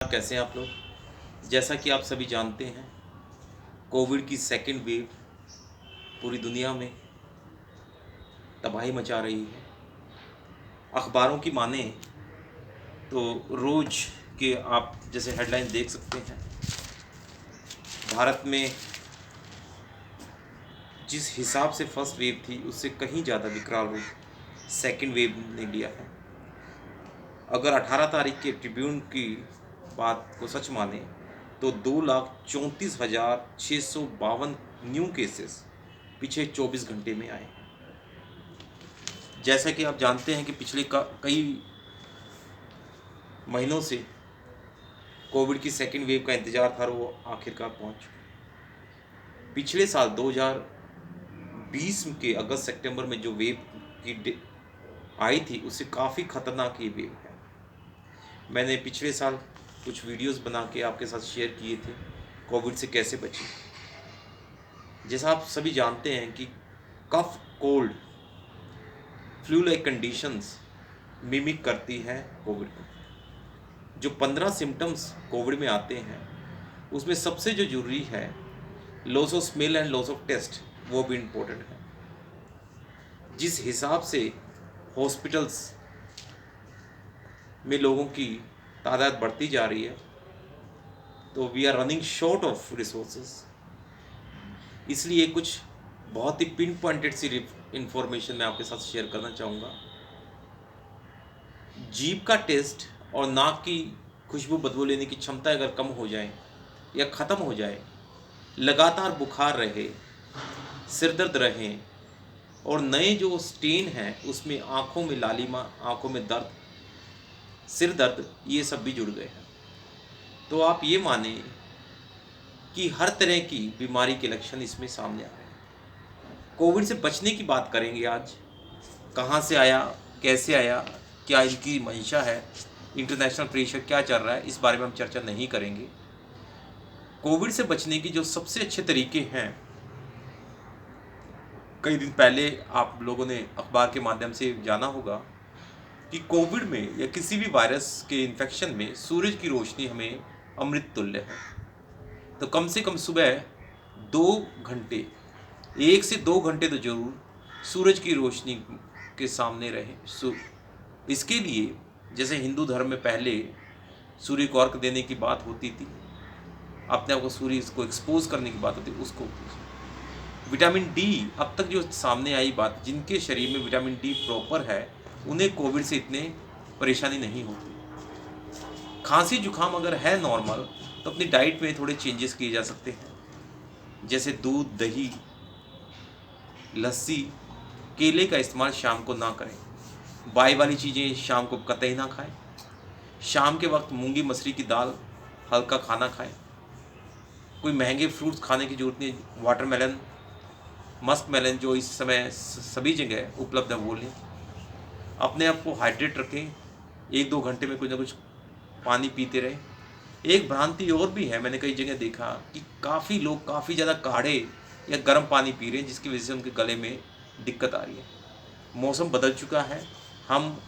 कैसे हैं आप लोग। जैसा कि आप सभी जानते हैं, कोविड की सेकेंड वेव पूरी दुनिया में तबाही मचा रही है। अखबारों की माने तो रोज़ के आप जैसे हेडलाइन देख सकते हैं, भारत में जिस हिसाब से फर्स्ट वेव थी उससे कहीं ज़्यादा विकराल रूप सेकेंड वेव ने लिया है। अगर 18 तारीख के ट्रिब्यून की बात को सच माने तो 2,34,652 न्यू केसेस पिछले 24 घंटे में आए। जैसा कि आप जानते हैं कि पिछले कई महीनों से कोविड की सेकेंड वेव का इंतज़ार था, वो आखिरकार पहुंच चुकी। पिछले साल 2020 के अगस्त सितंबर में जो वेव की आई थी उससे काफ़ी ख़तरनाक ये वेव है। मैंने पिछले साल कुछ वीडियोस बना के आपके साथ शेयर किए थे कोविड से कैसे बचें। जैसा आप सभी जानते हैं कि cough, cold, flu like conditions mimic करती है कोविड को। जो 15 सिम्टम्स कोविड में आते हैं उसमें सबसे जो जरूरी है loss of smell and loss of taste, वो भी इम्पोर्टेंट है। जिस हिसाब से हॉस्पिटल्स में लोगों की तादाद बढ़ती जा रही है तो we are running short of resources. इसलिए कुछ बहुत ही पिन पॉइंटेड सी इंफॉर्मेशन मैं आपके साथ शेयर करना चाहूँगा। जीभ का टेस्ट और नाक की खुशबू बदबू लेने की क्षमता अगर कम हो जाए या ख़त्म हो जाए, लगातार बुखार रहे, सिर दर्द रहे और नए जो स्टेन हैं उसमें आँखों में लालिमा, आँखों में दर्द, सिर दर्द, ये सब भी जुड़ गए हैं, तो आप ये माने कि हर तरह की बीमारी के लक्षण इसमें सामने आ रहे हैं। कोविड से बचने की बात करेंगे आज। कहाँ से आया, कैसे आया, क्या इनकी मंशा है, इंटरनेशनल प्रेशर क्या चल रहा है, इस बारे में हम चर्चा नहीं करेंगे। कोविड से बचने की जो सबसे अच्छे तरीके हैं, कई दिन पहले आप लोगों ने अखबार के माध्यम से जाना होगा कि कोविड में या किसी भी वायरस के इन्फेक्शन में सूरज की रोशनी हमें अमृत तुल्य है। तो कम से कम सुबह 2 घंटे, 1 से 2 घंटे तो जरूर सूरज की रोशनी के सामने रहें। इसके लिए जैसे हिंदू धर्म में पहले सूर्य को अर्घ देने की बात होती थी, अपने आप को सूर्य को एक्सपोज करने की बात होती थी, उसको विटामिन डी अब तक जो सामने आई बात, जिनके शरीर में विटामिन डी प्रॉपर है उन्हें कोविड से इतने परेशानी नहीं होती। खांसी जुकाम अगर है नॉर्मल तो अपनी डाइट में थोड़े चेंजेस किए जा सकते हैं, जैसे दूध, दही, लस्सी, केले का इस्तेमाल शाम को ना करें। बाई वाली चीज़ें शाम को कतई ना खाएं। शाम के वक्त मूंगी मसरी की दाल, हल्का खाना खाएं। कोई महंगे फ्रूट्स खाने की जरूरत नहीं। वाटरमेलन, मस्क मेलन जो इस समय सभी जगह उपलब्ध है वो लें। अपने आप को हाइड्रेट रखें, 1-2 घंटे में कुछ ना कुछ पानी पीते रहें। एक भ्रांति और भी है, मैंने कई जगह देखा कि काफ़ी लोग काफ़ी ज़्यादा काढ़े या गर्म पानी पी रहे हैं, जिसकी वजह से उनके गले में दिक्कत आ रही है। मौसम बदल चुका है, हम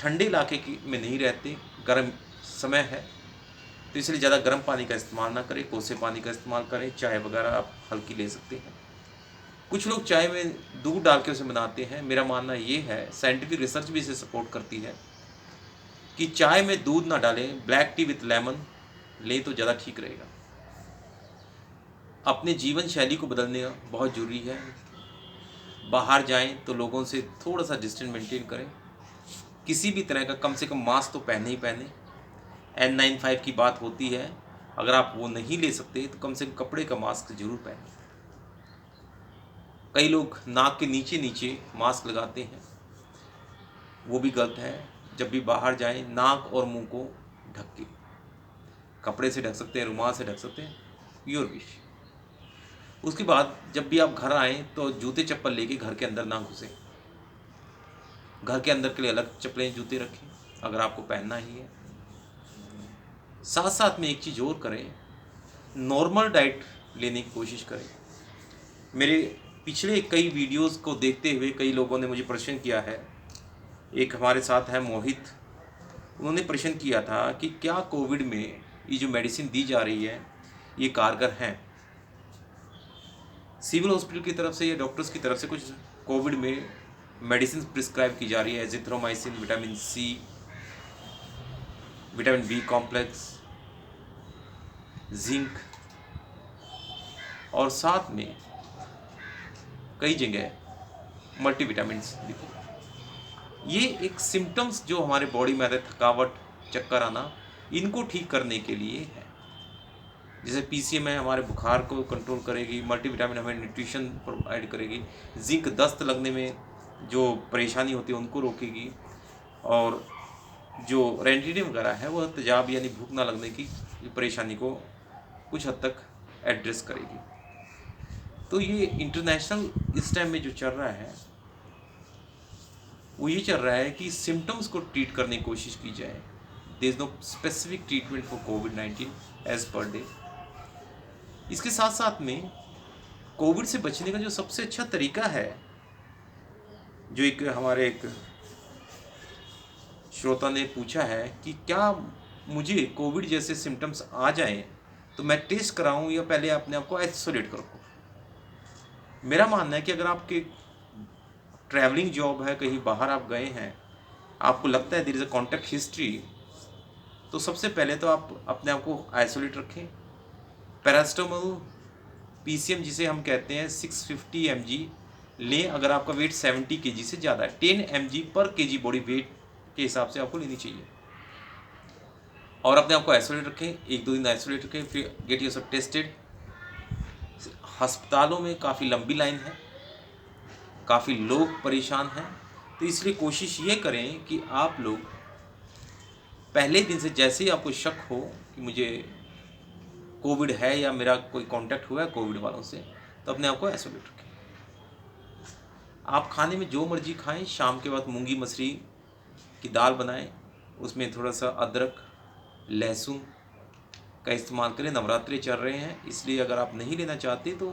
ठंडे इलाके में नहीं रहते, गर्म समय है, तो इसलिए ज़्यादा गर्म पानी का इस्तेमाल ना करें, कोसे पानी का इस्तेमाल करें। चाय वगैरह आप हल्की ले सकते हैं। कुछ लोग चाय में दूध डाल के उसे बनाते हैं। मेरा मानना ये है, साइंटिफिक रिसर्च भी इसे सपोर्ट करती है कि चाय में दूध ना डालें, ब्लैक टी विथ लेमन लें तो ज़्यादा ठीक रहेगा। अपने जीवन शैली को बदलने बहुत ज़रूरी है। बाहर जाएं तो लोगों से थोड़ा सा डिस्टेंस मेंटेन करें। किसी भी तरह का कम से कम मास्क तो पहने ही पहने। N95 की बात होती है, अगर आप वो नहीं ले सकते तो कम से कम कपड़े का मास्क जरूर पहनें। कई लोग नाक के नीचे नीचे मास्क लगाते हैं, वो भी गलत है। जब भी बाहर जाएं नाक और मुंह को ढक के, कपड़े से ढक सकते हैं, रुमाल से ढक सकते हैं, योर विश। उसके बाद जब भी आप घर आएँ तो जूते चप्पल लेके घर के अंदर ना घुसें। घर के अंदर के लिए अलग चप्पलें, जूते रखें अगर आपको पहनना ही है। साथ साथ में एक चीज़ और करें, नॉर्मल डाइट लेने की कोशिश करें। मेरे पिछले कई वीडियोस को देखते हुए कई लोगों ने मुझे प्रश्न किया है। एक हमारे साथ है मोहित, उन्होंने प्रश्न किया था कि क्या कोविड में ये जो मेडिसिन दी जा रही है ये कारगर हैं। सिविल हॉस्पिटल की तरफ से या डॉक्टर्स की तरफ से कुछ कोविड में मेडिसिन प्रिस्क्राइब की जा रही है, azithromycin, vitamin C, vitamin B complex, zinc, और साथ में कई जगह मल्टीविटामिन्स लिखे। ये एक सिम्टम्स जो हमारे बॉडी में आते हैं, थकावट, चक्कर आना, इनको ठीक करने के लिए है। जैसे पीसीएम है, हमारे बुखार को कंट्रोल करेगी, मल्टीविटामिन हमें न्यूट्रिशन प्रोवाइड करेगी, जिंक दस्त लगने में जो परेशानी होती है उनको रोकेगी, और जो रेंटिडिन वगैरह है वह तेजाब यानी भूख ना लगने की परेशानी को कुछ हद तक एड्रेस करेगी। तो ये इंटरनेशनल इस टाइम में जो चल रहा है वो ये चल रहा है कि सिम्टम्स को ट्रीट करने की कोशिश की जाए। There is no specific treatment for कोविड-19 एज पर डे। इसके साथ साथ में कोविड से बचने का जो सबसे अच्छा तरीका है, जो एक हमारे एक श्रोता ने पूछा है कि क्या मुझे कोविड जैसे सिम्टम्स आ जाएं तो मैं टेस्ट कराऊं या पहले अपने आप को आइसोलेट करूं। मेरा मानना है कि अगर आपके ट्रैवलिंग जॉब है, कहीं बाहर आप गए हैं, आपको लगता है there is a contact history, तो सबसे पहले तो आप अपने आप को आइसोलेट रखें। पैरास्टामोल पीसीएम जिसे हम कहते हैं 650 mg लें अगर आपका वेट 70 kg से ज़्यादा है। 10 mg पर kg बॉडी वेट के हिसाब से आपको लेनी चाहिए, और अपने आप को आइसोलेट रखें, 1-2 दिन आइसोलेट रखें, फिर गेट योरसेल्फ टेस्टेड। अस्पतालों में काफ़ी लंबी लाइन है, काफ़ी लोग परेशान हैं, तो इसलिए कोशिश ये करें कि आप लोग पहले दिन से जैसे ही आपको शक हो कि मुझे कोविड है या मेरा कोई कांटेक्ट हुआ है कोविड वालों से, तो अपने आप को आइसोलेट रखें। आप खाने में जो मर्जी खाएं, शाम के वक्त मूंगी मसरी की दाल बनाएं, उसमें थोड़ा सा अदरक, लहसुन का इस्तेमाल करें। नवरात्रि चल रहे हैं इसलिए अगर आप नहीं लेना चाहते तो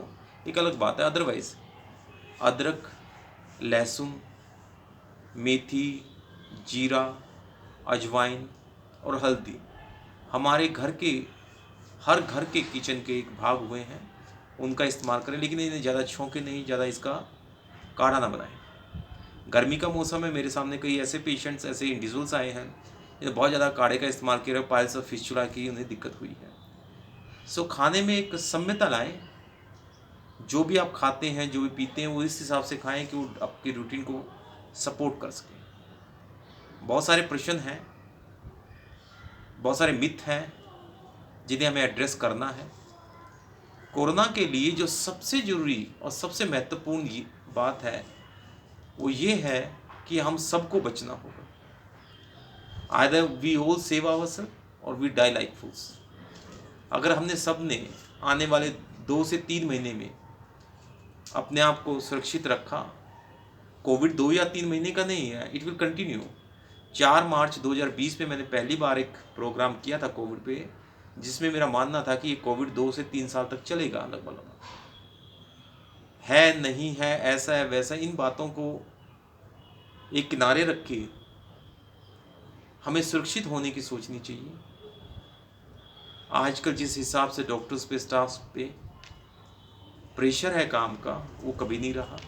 एक अलग बात है, अदरवाइज़ अदरक, लहसुन, मेथी, जीरा, अजवाइन और हल्दी हमारे हर घर के किचन के एक भाग हुए हैं, उनका इस्तेमाल करें, लेकिन इन्हें ज़्यादा छौंके नहीं, ज़्यादा इसका काढ़ा ना बनाएं। गर्मी का मौसम है, मेरे सामने कई ऐसे पेशेंट्स, ऐसे इंडिविजुअल्स आए हैं जिन्हें बहुत ज़्यादा काढ़े का इस्तेमाल किया, पाइल्स ऑफ फिस्चुला की उन्हें दिक्कत हुई है। सो खाने में एक सम्यता लाएं, जो भी आप खाते हैं, जो भी पीते हैं, वो इस हिसाब से खाएं कि वो आपके रूटीन को सपोर्ट कर सकें। बहुत सारे प्रश्न हैं, बहुत सारे मिथ हैं जिन्हें हमें एड्रेस करना है। कोरोना के लिए जो सबसे ज़रूरी और सबसे महत्वपूर्ण बात है वो ये है कि हम सबको बचना होगा। Either we all save ourself और वी डाई लाइक फूल्स। अगर हमने सब ने आने वाले 2 से 3 महीने में अपने आप को सुरक्षित रखा, कोविड 2 या 3 महीने का नहीं है, इट विल कंटिन्यू। 4 मार्च 2020 में मैंने पहली बार एक प्रोग्राम किया था कोविड पे, जिसमें मेरा मानना था कि ये कोविड 2 से 3 साल तक चलेगा लगभग। है नहीं है, ऐसा है वैसा, इन बातों को एक किनारे रख के हमें सुरक्षित होने की सोचनी चाहिए। आजकल जिस हिसाब से डॉक्टर्स पे, स्टाफ्स पे प्रेशर है काम का, वो कभी नहीं रहा।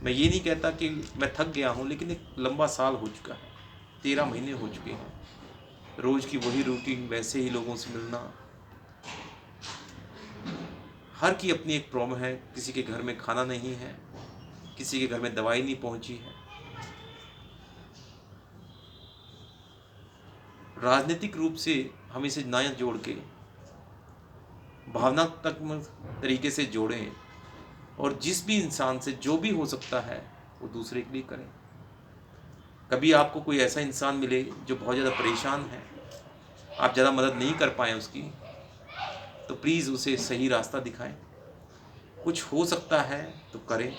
मैं ये नहीं कहता कि मैं थक गया हूँ, लेकिन एक लंबा साल हो चुका है, 13 महीने हो चुके हैं, रोज़ की वही रूटीन, वैसे ही लोगों से मिलना। हर की अपनी एक प्रॉब्लम है, किसी के घर में खाना नहीं है, किसी के घर में दवाई नहीं पहुंची है। राजनीतिक रूप से हम इसे ना जोड़ के भावनात्मक तरीके से जोड़ें, और जिस भी इंसान से जो भी हो सकता है वो दूसरे के लिए करें। कभी आपको कोई ऐसा इंसान मिले जो बहुत ज़्यादा परेशान है, आप ज़्यादा मदद नहीं कर पाएँ उसकी, तो प्लीज़ उसे सही रास्ता दिखाएं। कुछ हो सकता है तो करें,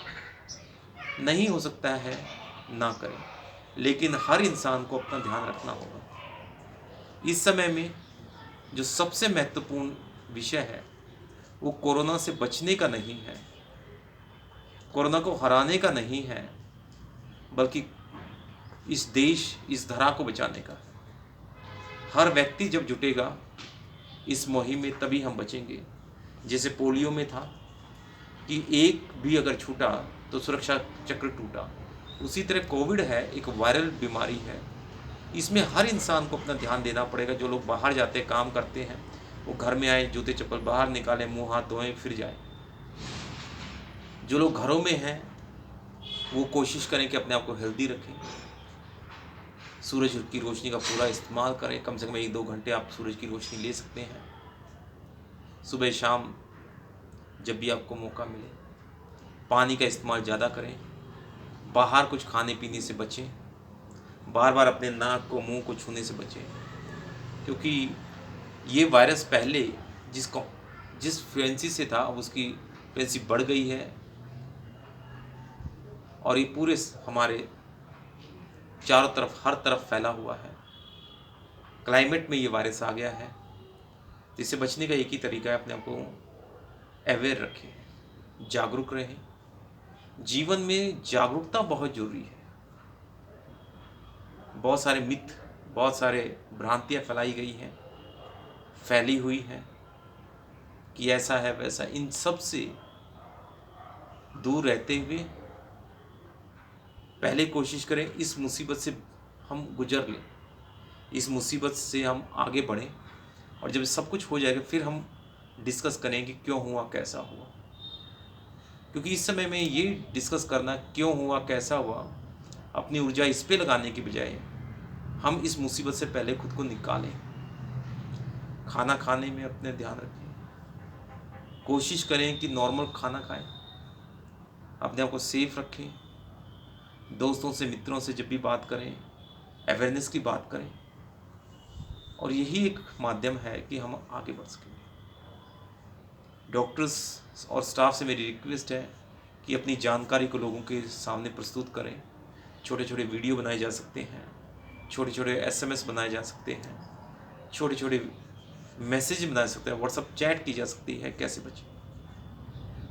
नहीं हो सकता है ना करें, लेकिन हर इंसान को अपना ध्यान रखना होगा। इस समय में जो सबसे महत्वपूर्ण विषय है वो कोरोना से बचने का नहीं है, कोरोना को हराने का नहीं है, बल्कि इस देश, इस धरा को बचाने का। हर व्यक्ति जब जुटेगा इस मुहिम में तभी हम बचेंगे। जैसे पोलियो में था कि एक भी अगर छूटा तो सुरक्षा चक्र टूटा, उसी तरह कोविड है, एक वायरल बीमारी है। इसमें हर इंसान को अपना ध्यान देना पड़ेगा। जो लोग बाहर जाते हैं, काम करते हैं, वो घर में आए, जूते चप्पल बाहर निकालें, मुंह हाथ धोएं, फिर जाएं। जो लोग घरों में हैं वो कोशिश करें कि अपने आप को हेल्दी रखें। सूरज की रोशनी का पूरा इस्तेमाल करें, कम से कम 1-2 घंटे आप सूरज की रोशनी ले सकते हैं। सुबह शाम जब भी आपको मौका मिले पानी का इस्तेमाल ज़्यादा करें। बाहर कुछ खाने पीने से बचें। बार बार अपने नाक को, मुंह को छूने से बचें, क्योंकि ये वायरस पहले जिस फ्रिक्वेंसी से था अब उसकी फ्रिक्वेंसी बढ़ गई है और ये पूरे हमारे चारों तरफ, हर तरफ फैला हुआ है। क्लाइमेट में ये वायरस आ गया है। तो इससे बचने का एक ही तरीका है, अपने आप को अवेयर रखें, जागरूक रहें। जीवन में जागरूकता बहुत ज़रूरी है। बहुत सारे मिथ, बहुत सारे भ्रांतियाँ फैलाई गई हैं, फैली हुई हैं कि ऐसा है वैसा। इन सब से दूर रहते हुए पहले कोशिश करें इस मुसीबत से हम गुजर लें, इस मुसीबत से हम आगे बढ़ें, और जब सब कुछ हो जाएगा फिर हम डिस्कस करें कि क्यों हुआ, कैसा हुआ। क्योंकि इस समय में ये डिस्कस करना क्यों हुआ, कैसा हुआ, अपनी ऊर्जा इस पे लगाने की बजाय हम इस मुसीबत से पहले खुद को निकालें। खाना खाने में अपने ध्यान रखें, कोशिश करें कि नॉर्मल खाना खाएं, अपने आप को सेफ रखें। दोस्तों से, मित्रों से जब भी बात करें अवेयरनेस की बात करें, और यही एक माध्यम है कि हम आगे बढ़ सकें। डॉक्टर्स और स्टाफ से मेरी रिक्वेस्ट है कि अपनी जानकारी को लोगों के सामने प्रस्तुत करें। छोटे छोटे वीडियो बनाए जा सकते हैं, छोटे छोटे SMS बनाए जा सकते हैं, छोटे छोटे मैसेज बना सकते हैं, व्हाट्सएप चैट की जा सकती है कैसे बचें।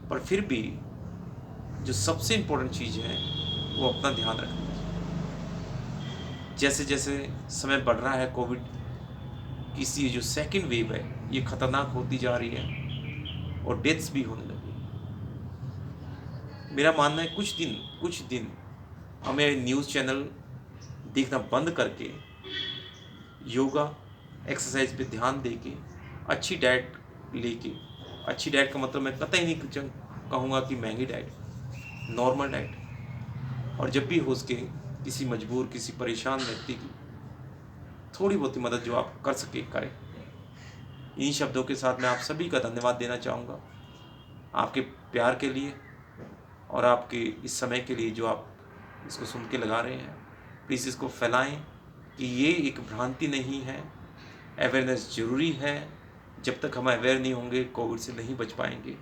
पर फिर भी जो सबसे इम्पोर्टेंट चीज़ है वो अपना ध्यान रखना चाहिए। जैसे जैसे समय बढ़ रहा है, कोविड की जो सेकंड वेव है ये खतरनाक होती जा रही है और डेथ्स भी होने लगी। मेरा मानना है कुछ दिन हमें न्यूज़ चैनल देखना बंद करके योगा, एक्सरसाइज पे ध्यान देके, अच्छी डाइट लेके, अच्छी डाइट का मतलब मैं कतई नहीं कहूँगा कि महंगी डाइट, नॉर्मल डाइट, और जब भी हो सके किसी मजबूर, किसी परेशान व्यक्ति की थोड़ी बहुत मदद जो आप कर सके करें। इन शब्दों के साथ मैं आप सभी का धन्यवाद देना चाहूँगा, आपके प्यार के लिए और आपके इस समय के लिए जो आप इसको सुन के लगा रहे हैं। प्लीज़ इसको फैलाएं कि ये एक भ्रांति नहीं है, अवेयरनेस ज़रूरी है। जब तक हम अवेयर नहीं होंगे कोविड से नहीं बच पाएंगे।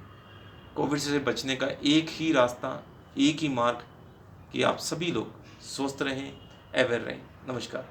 कोविड से बचने का एक ही रास्ता, एक ही मार्ग कि आप सभी लोग स्वस्थ रहें, अवेयर रहें। नमस्कार।